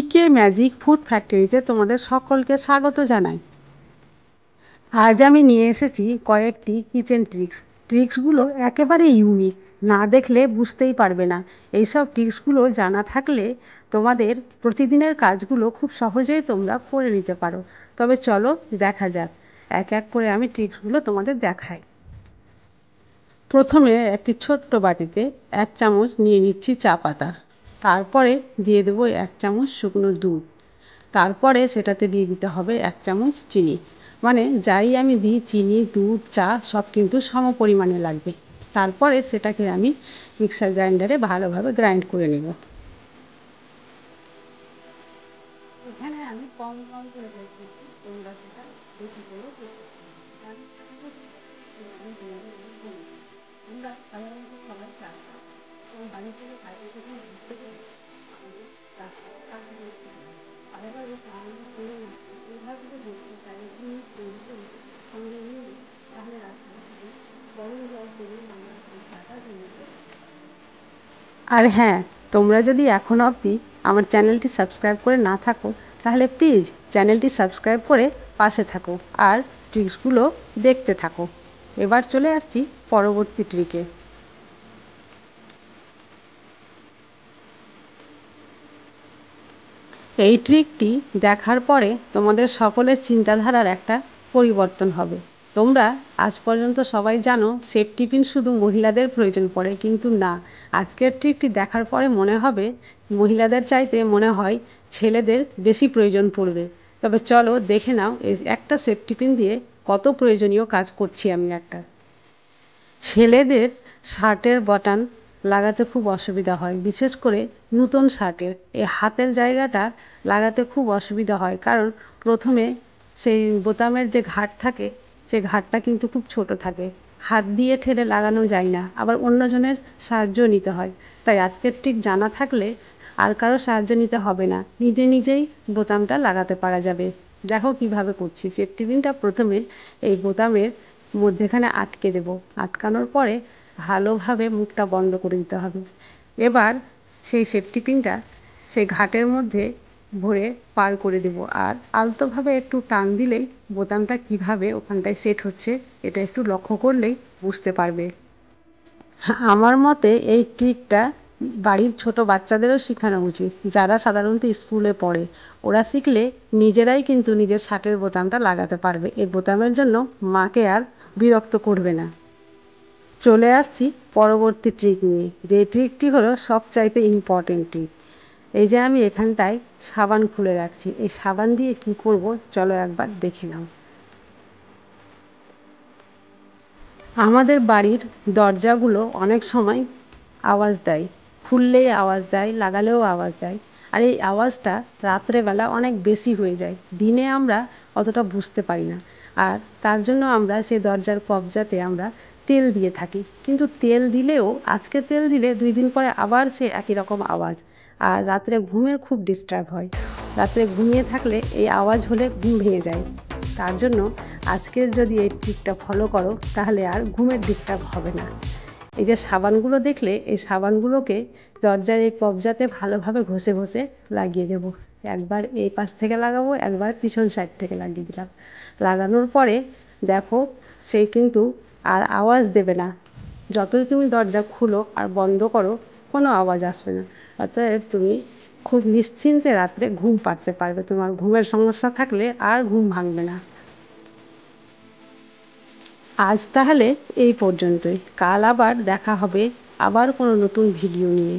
পিকে magic food ফ্যাক্টরিতে তোমাদের সকলকে স্বাগত জানাই। আজ আমি নিয়ে এসেছি কয়েকটি কিচেন ট্রিক্সগুলো একেবারে ইউনিক, না দেখলে বুঝতেই পারবে না। এইসব ট্রিক্সগুলো জানা থাকলে তোমাদের প্রতিদিনের কাজগুলো খুব সহজেই তোমরা করে নিতে পারো। তবে চলো দেখা যাক, এক এক করে আমি ট্রিক্সগুলো তোমাদের দেখাই। প্রথমে একটি ছোট্ট বাটিতে 1 চামচ নিয়ে নিচ্ছি চা পাতা, তারপরে দিয়ে দেবো 1 চামচ শুকনো দুধ, তারপরে সেটাতে দিয়ে দিতে হবে 1 চামচ চিনি। মানে যাই আমি দিই, চিনি, দুধ, চা সব কিন্তু সম পরিমাণে লাগবে। তারপরে সেটাকে আমি মিক্সার গ্রাইন্ডারে ভালোভাবে গ্রাইন্ড করে নেব। এখানে আমি কম করে দিচ্ছি, তোমরা সেটা বেশি করে আমরা সাধারণত সবাই চা খাই এবং বাড়ি থেকে খাইতে যখন ঘুরতে গেলে আমাদের রাস্তায় কাজে করতে হয়। আরেকবার আমরা করে না এইভাবে দেখতে চাই তৈরি করে সঙ্গে নিয়ে নিই, তাহলে রাস্তায় থেকে গরম জল করে আমরা সেই চাটা নিয়ে নিই। আর হ্যাঁ, তোমরা যদি এখনো অবধি আমার চ্যানেলটি সাবস্ক্রাইব করে না থাকো, তাহলে প্লিজ চ্যানেলটি সাবস্ক্রাইব করে পাশে থাকো আর ট্রিক্সগুলো দেখতে থাকো। এবার চলে আসছি পরবর্তী ট্রিকে। এই ট্রিকটি দেখার পরে তোমাদের সকলের চিন্তাধারার একটা পরিবর্তন হবে। তোমরা আজ পর্যন্ত সবাই জানো সেফটি পিন শুধু মহিলাদের প্রয়োজন পড়ে, কিন্তু না, আজকের ট্রিকটি দেখার পরে মনে হবে মহিলাদের চাইতে মনে হয় ছেলেদের বেশি প্রয়োজন পড়বে। তবে চলো দেখে নাও এই একটা সেফটি পিন দিয়ে কত প্রয়োজনীয় কাজ করছি আমি। একটা ছেলেদের শার্টের বাটন লাগাতে খুব অসুবিধা হয়, বিশেষ করে নতুন শার্টের এই হাতের জায়গাটা লাগাতে খুব অসুবিধা হয়, কারণ প্রথমে সেই বোতামের যে ঘাট থাকে সেই ঘাটটা কিন্তু খুব ছোট থাকে, হাত দিয়ে ঠেলে লাগানো যায় না, আবার অন্যজনের সাহায্য নিতে হয়। তাই আজকের ঠিক জানা থাকলে আর কারো সাহায্য নিতে হবে না, নিজে নিজেই বোতামটা লাগাতে পারা যাবে। দেখো কিভাবে করছি। সেফটি পিনটা প্রথমে এই বোতামের মধ্যেখানে আটকে দেব, আটকানোর পরে ভালোভাবে মুখটা বন্ধ করে দিতে হবে। এবার সেই সেফটি পিনটা সেই ঘাটের মধ্যে ভরে পার করে দেব, আর আলতোভাবে একটু টান দিলেই বোতামটা কিভাবে ওখানটায় সেট হচ্ছে এটা একটু লক্ষ্য করলেই বুঝতে পারবে। আমার মতে এই ট্রিকটা বাড়ির ছোট বাচ্চাদেরও শেখানো উচিত, যারা সাধারণত স্কুলে পড়ে। ওরা শিখলে নিজেরাই কিন্তু নিজের শার্টের বোতামটা লাগাতে পারবে, এই বোতামের জন্য মাকে আর বিরক্ত করবে না। চলে আসছি পরবর্তী ট্রিক নিয়ে, যে ট্রিকটি হলো সবচাইতে ইম্পর্টেন্ট ট্রিক। এই যে আমি এখানটায় সাবান খুলে রাখছি, এই সাবান দিয়ে কি করব চলো একবার দেখে নাও। আমাদের বাড়ির দরজাগুলো অনেক সময় আওয়াজ দেয়, খুললেই আওয়াজ দেয়, লাগালেও আওয়াজ দেয়। আর এই আওয়াজটা রাত্রেবেলা অনেক বেশি হয়ে যায়, দিনে আমরা অতটা বুঝতে পারি না। আর তার জন্য আমরা সেই দরজার কবজাতে আমরা তেল দিয়ে থাকি, কিন্তু তেল দিলেও আজকে তেল দিলে 2 দিন পরে আবার সে একই রকম আওয়াজ। আর রাত্রে ঘুমের খুব ডিস্টার্ব হয়, রাত্রে ঘুমিয়ে থাকলে এই আওয়াজ হলে ঘুম ভেঙে যায়। তার জন্য আজকের যদি এই ট্রিকটা ফলো করো তাহলে আর ঘুমের ডিস্টার্ব হবে না। এই যে সাবানগুলো দেখলে, এই সাবানগুলোকে দরজার এই কবজাতে ভালোভাবে ঘষে ঘষে লাগিয়ে দেব। একবার এই পাশ থেকে লাগাবো, একবার পিছন সাইড থেকে লাগিয়ে দিলাম। লাগানোর পরে দেখো সেই কিন্তু আর আওয়াজ দেবে না। যতই তুমি দরজা খুলো আর বন্ধ করো কোনো আওয়াজ আসবে না। অতএব তুমি খুব নিশ্চিন্তে রাত্রে ঘুম পাড়তে পারবে, তোমার ঘুমের সমস্যা থাকলে আর ঘুম ভাঙবে না। আজ তাহলে এই পর্যন্তই, কাল আবার দেখা হবে আবার কোনো নতুন ভিডিও নিয়ে।